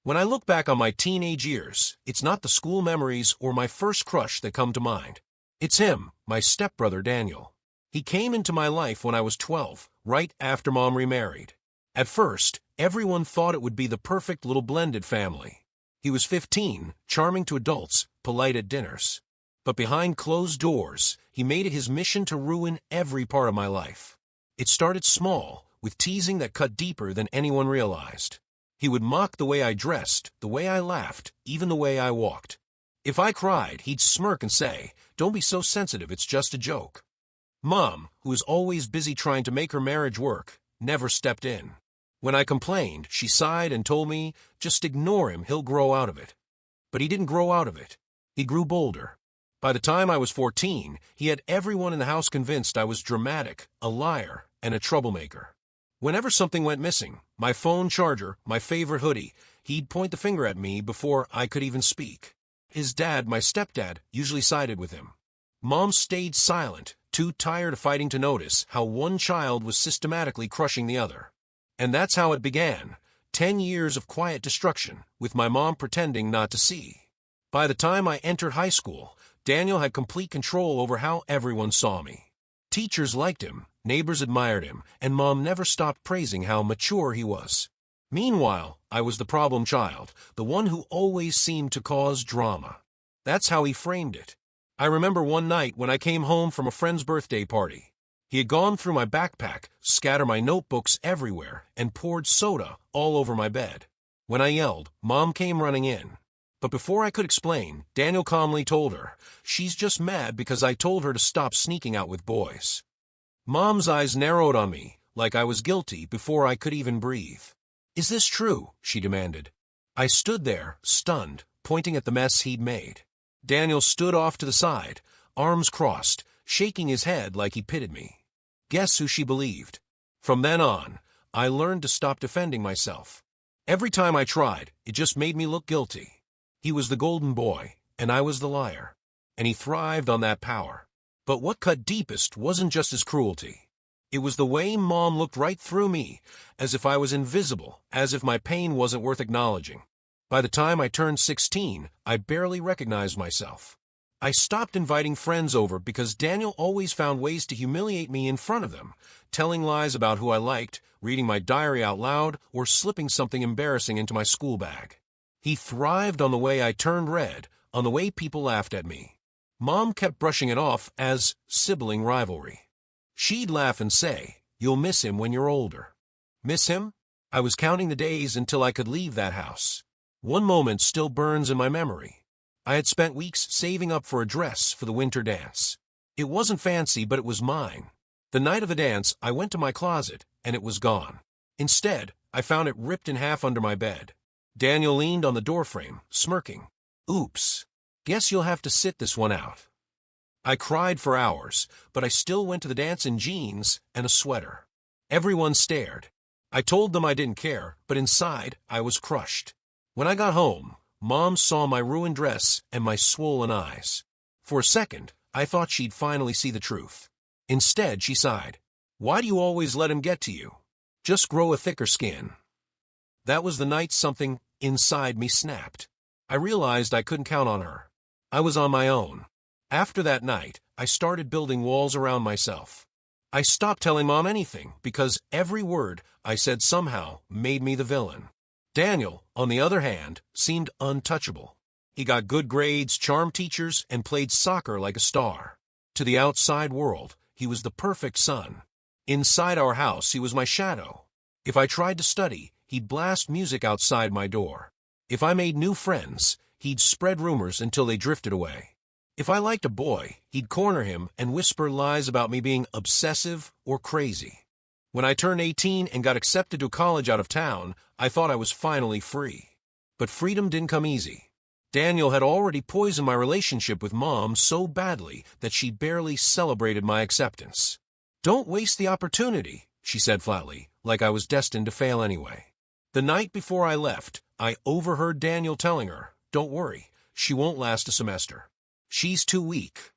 When I look back on my teenage years, it's not the school memories or my first crush that come to mind. It's him, my stepbrother Daniel. He came into my life when I was 12, right after Mom remarried. At first, everyone thought it would be the perfect little blended family. He was 15, charming to adults, polite at dinners. But behind closed doors, he made it his mission to ruin every part of my life. It started small, with teasing that cut deeper than anyone realized. He would mock the way I dressed, the way I laughed, even the way I walked. If I cried, he'd smirk and say, "Don't be so sensitive, it's just a joke." Mom, who was always busy trying to make her marriage work, never stepped in. When I complained, she sighed and told me, "Just ignore him, he'll grow out of it." But he didn't grow out of it. He grew bolder. By the time I was 14, he had everyone in the house convinced I was dramatic, a liar, and a troublemaker. Whenever something went missing, my phone charger, my favorite hoodie, he'd point the finger at me before I could even speak. His dad, my stepdad, usually sided with him. Mom stayed silent, too tired of fighting to notice how one child was systematically crushing the other. And that's how it began, 10 years of quiet destruction, with my mom pretending not to see. By the time I entered high school, Daniel had complete control over how everyone saw me. Teachers liked him, neighbors admired him, and Mom never stopped praising how mature he was. Meanwhile, I was the problem child, the one who always seemed to cause drama. That's how he framed it. I remember one night when I came home from a friend's birthday party. He had gone through my backpack, scattered my notebooks everywhere, and poured soda all over my bed. When I yelled, Mom came running in. But before I could explain, Daniel calmly told her, "She's just mad because I told her to stop sneaking out with boys." Mom's eyes narrowed on me, like I was guilty before I could even breathe. "Is this true?" she demanded. I stood there, stunned, pointing at the mess he'd made. Daniel stood off to the side, arms crossed, shaking his head like he pitied me. Guess who she believed? From then on, I learned to stop defending myself. Every time I tried, it just made me look guilty. He was the golden boy, and I was the liar. And he thrived on that power. But what cut deepest wasn't just his cruelty. It was the way Mom looked right through me, as if I was invisible, as if my pain wasn't worth acknowledging. By the time I turned 16, I barely recognized myself. I stopped inviting friends over because Daniel always found ways to humiliate me in front of them, telling lies about who I liked, reading my diary out loud, or slipping something embarrassing into my school bag. He thrived on the way I turned red, on the way people laughed at me. Mom kept brushing it off as sibling rivalry. She'd laugh and say, "You'll miss him when you're older." Miss him? I was counting the days until I could leave that house. One moment still burns in my memory. I had spent weeks saving up for a dress for the winter dance. It wasn't fancy, but it was mine. The night of the dance, I went to my closet, and it was gone. Instead, I found it ripped in half under my bed. Daniel leaned on the doorframe, smirking. "Oops. Guess you'll have to sit this one out." I cried for hours, but I still went to the dance in jeans and a sweater. Everyone stared. I told them I didn't care, but inside, I was crushed. When I got home, Mom saw my ruined dress and my swollen eyes. For a second, I thought she'd finally see the truth. Instead, she sighed. "Why do you always let him get to you? Just grow a thicker skin." That was the night something inside me snapped. I realized I couldn't count on her. I was on my own. After that night, I started building walls around myself. I stopped telling Mom anything because every word I said somehow made me the villain. Daniel, on the other hand, seemed untouchable. He got good grades, charmed teachers, and played soccer like a star. To the outside world, he was the perfect son. Inside our house, he was my shadow. If I tried to study, he'd blast music outside my door. If I made new friends, he'd spread rumors until they drifted away. If I liked a boy, he'd corner him and whisper lies about me being obsessive or crazy. When I turned 18 and got accepted to college out of town, I thought I was finally free. But freedom didn't come easy. Daniel had already poisoned my relationship with Mom so badly that she barely celebrated my acceptance. "Don't waste the opportunity," she said flatly, like I was destined to fail anyway. The night before I left, I overheard Daniel telling her, "Don't worry, she won't last a semester. She's too weak."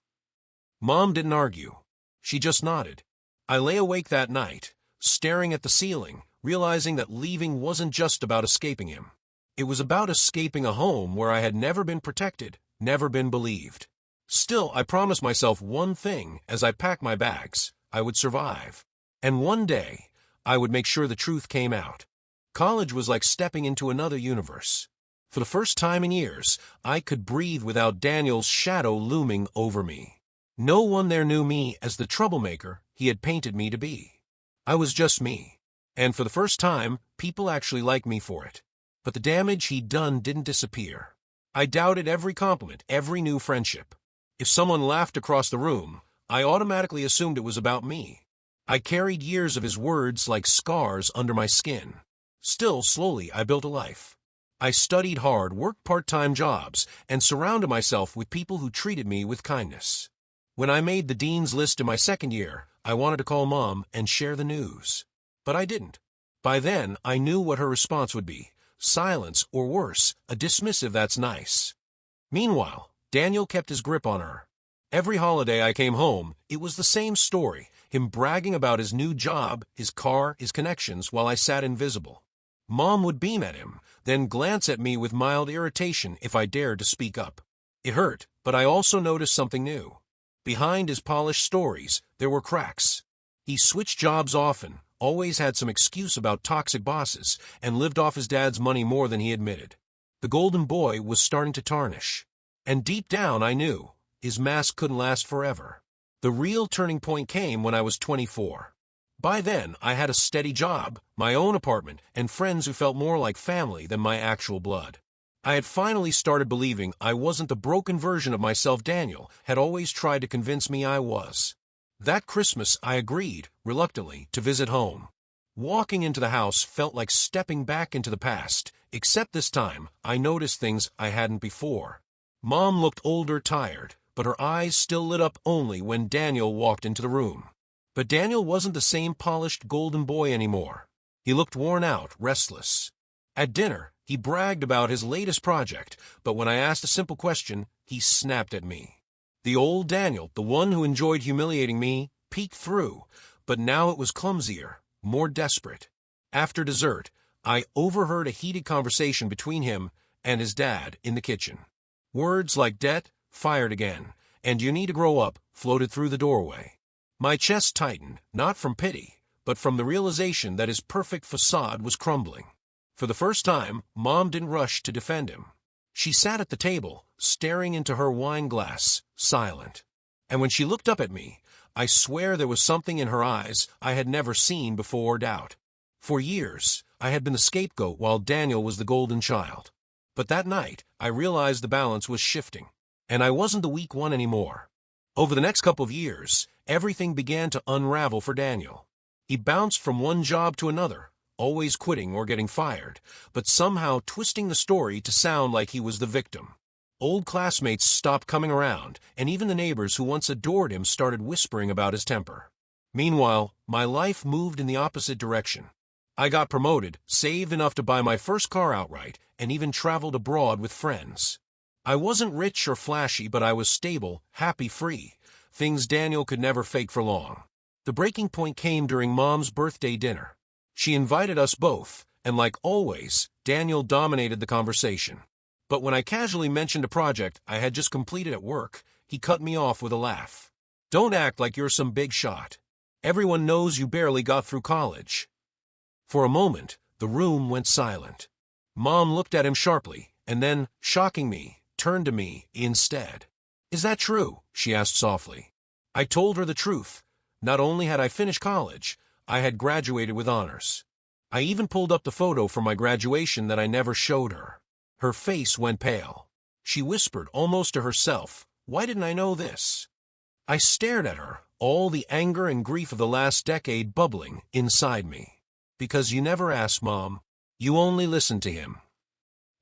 Mom didn't argue. She just nodded. I lay awake that night, staring at the ceiling, realizing that leaving wasn't just about escaping him. It was about escaping a home where I had never been protected, never been believed. Still, I promised myself one thing as I packed my bags: I would survive. And one day, I would make sure the truth came out. College was like stepping into another universe. For the first time in years, I could breathe without Daniel's shadow looming over me. No one there knew me as the troublemaker he had painted me to be. I was just me. And for the first time, people actually liked me for it. But the damage he'd done didn't disappear. I doubted every compliment, every new friendship. If someone laughed across the room, I automatically assumed it was about me. I carried years of his words like scars under my skin. Still, slowly, I built a life. I studied hard, worked part-time jobs, and surrounded myself with people who treated me with kindness. When I made the dean's list in my second year, I wanted to call Mom and share the news. But I didn't. By then, I knew what her response would be: silence, or worse, a dismissive "that's nice." Meanwhile, Daniel kept his grip on her. Every holiday I came home, it was the same story, him bragging about his new job, his car, his connections, while I sat invisible. Mom would beam at him, then glance at me with mild irritation if I dared to speak up. It hurt, but I also noticed something new. Behind his polished stories, there were cracks. He switched jobs often, always had some excuse about toxic bosses, and lived off his dad's money more than he admitted. The golden boy was starting to tarnish. And deep down I knew his mask couldn't last forever. The real turning point came when I was 24. By then, I had a steady job, my own apartment, and friends who felt more like family than my actual blood. I had finally started believing I wasn't the broken version of myself Daniel had always tried to convince me I was. That Christmas, I agreed, reluctantly, to visit home. Walking into the house felt like stepping back into the past, except this time, I noticed things I hadn't before. Mom looked older, tired, but her eyes still lit up only when Daniel walked into the room. But Daniel wasn't the same polished golden boy anymore. He looked worn out, restless. At dinner, he bragged about his latest project, but when I asked a simple question, he snapped at me. The old Daniel, the one who enjoyed humiliating me, peeked through, but now it was clumsier, more desperate. After dessert, I overheard a heated conversation between him and his dad in the kitchen. Words like "debt," "fired again," and "you need to grow up" floated through the doorway. My chest tightened, not from pity, but from the realization that his perfect facade was crumbling. For the first time, Mom didn't rush to defend him. She sat at the table, staring into her wine glass, silent. And when she looked up at me, I swear there was something in her eyes I had never seen before or doubt. For years, I had been the scapegoat while Daniel was the golden child. But that night, I realized the balance was shifting, and I wasn't the weak one anymore. Over the next couple of years, everything began to unravel for Daniel. He bounced from one job to another, always quitting or getting fired, but somehow twisting the story to sound like he was the victim. Old classmates stopped coming around, and even the neighbors who once adored him started whispering about his temper. Meanwhile, my life moved in the opposite direction. I got promoted, saved enough to buy my first car outright, and even traveled abroad with friends. I wasn't rich or flashy, but I was stable, happy, free, things Daniel could never fake for long. The breaking point came during Mom's birthday dinner. She invited us both, and like always, Daniel dominated the conversation. But when I casually mentioned a project I had just completed at work, he cut me off with a laugh. "Don't act like you're some big shot. Everyone knows you barely got through college." For a moment, the room went silent. Mom looked at him sharply, and then, shocking me, turned to me instead. "Is that true?" she asked softly. I told her the truth. Not only had I finished college, I had graduated with honors. I even pulled up the photo from my graduation that I never showed her. Her face went pale. She whispered, almost to herself, "Why didn't I know this?" I stared at her, all the anger and grief of the last decade bubbling inside me. "Because you never asked, Mom. You only listened to him."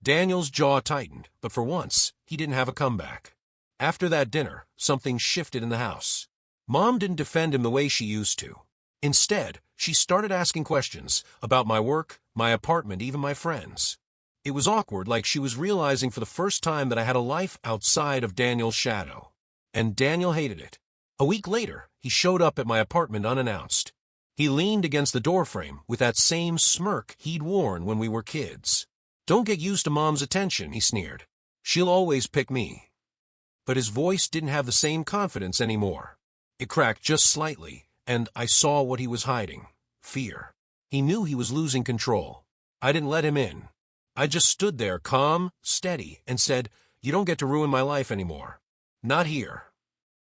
Daniel's jaw tightened, but for once, he didn't have a comeback. After that dinner, something shifted in the house. Mom didn't defend him the way she used to. Instead, she started asking questions about my work, my apartment, even my friends. It was awkward, like she was realizing for the first time that I had a life outside of Daniel's shadow. And Daniel hated it. A week later, he showed up at my apartment unannounced. He leaned against the doorframe with that same smirk he'd worn when we were kids. Don't get used to Mom's attention, he sneered. She'll always pick me. But his voice didn't have the same confidence anymore. It cracked just slightly, and I saw what he was hiding. Fear. He knew he was losing control. I didn't let him in. I just stood there, calm, steady, and said, "You don't get to ruin my life anymore. Not here."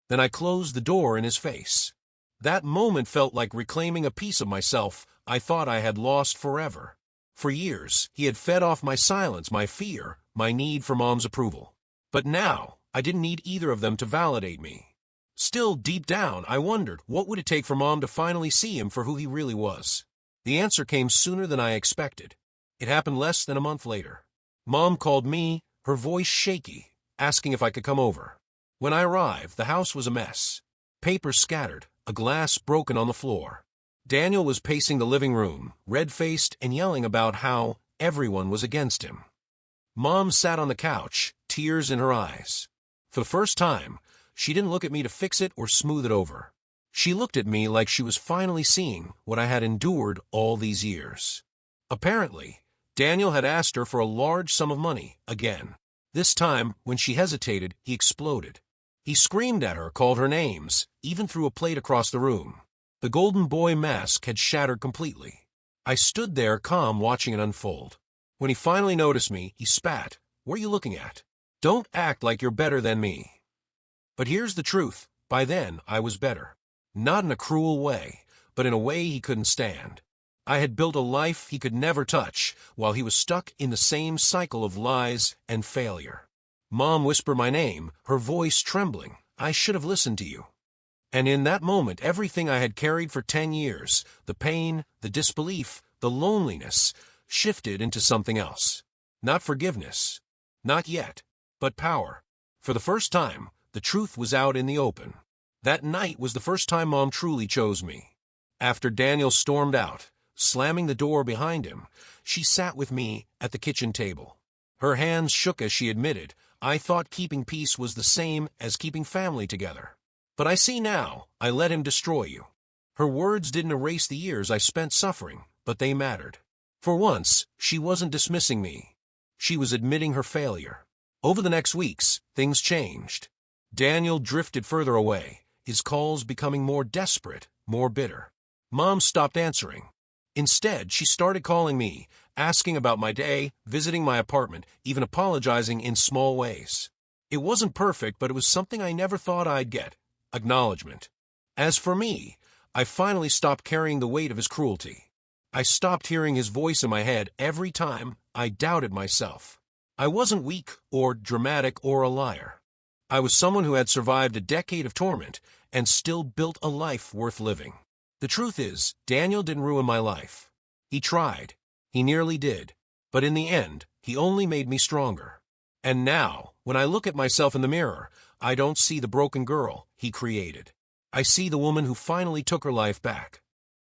Then I closed the door in his face. That moment felt like reclaiming a piece of myself I thought I had lost forever. For years, he had fed off my silence, my fear, my need for Mom's approval. But now, I didn't need either of them to validate me. Still, deep down, I wondered, what would it take for Mom to finally see him for who he really was? The answer came sooner than I expected. It happened less than a month later. Mom called me, her voice shaky, asking if I could come over. When I arrived, the house was a mess. Papers scattered, a glass broken on the floor. Daniel was pacing the living room, red-faced and yelling about how everyone was against him. Mom sat on the couch, tears in her eyes. For the first time, she didn't look at me to fix it or smooth it over. She looked at me like she was finally seeing what I had endured all these years. Apparently, Daniel had asked her for a large sum of money, again. This time, when she hesitated, he exploded. He screamed at her, called her names, even threw a plate across the room. The golden boy mask had shattered completely. I stood there calm, watching it unfold. When he finally noticed me, he spat. "What are you looking at? Don't act like you're better than me." But here's the truth. By then, I was better. Not in a cruel way, but in a way he couldn't stand. I had built a life he could never touch, while he was stuck in the same cycle of lies and failure. Mom whispered my name, her voice trembling. "I should have listened to you." And in that moment, everything I had carried for 10 years, the pain, the disbelief, the loneliness, shifted into something else. Not forgiveness. Not yet. But power. For the first time, the truth was out in the open. That night was the first time Mom truly chose me. After Daniel stormed out, slamming the door behind him, she sat with me at the kitchen table. Her hands shook as she admitted, "I thought keeping peace was the same as keeping family together. But I see now, I let him destroy you." Her words didn't erase the years I spent suffering, but they mattered. For once, she wasn't dismissing me. She was admitting her failure. Over the next weeks, things changed. Daniel drifted further away, his calls becoming more desperate, more bitter. Mom stopped answering. Instead, she started calling me, asking about my day, visiting my apartment, even apologizing in small ways. It wasn't perfect, but it was something I never thought I'd get. Acknowledgement. As for me, I finally stopped carrying the weight of his cruelty. I stopped hearing his voice in my head every time I doubted myself. I wasn't weak or dramatic or a liar. I was someone who had survived a decade of torment and still built a life worth living. The truth is, Daniel didn't ruin my life. He tried. He nearly did. But in the end, he only made me stronger. And now, when I look at myself in the mirror, I don't see the broken girl he created. I see the woman who finally took her life back.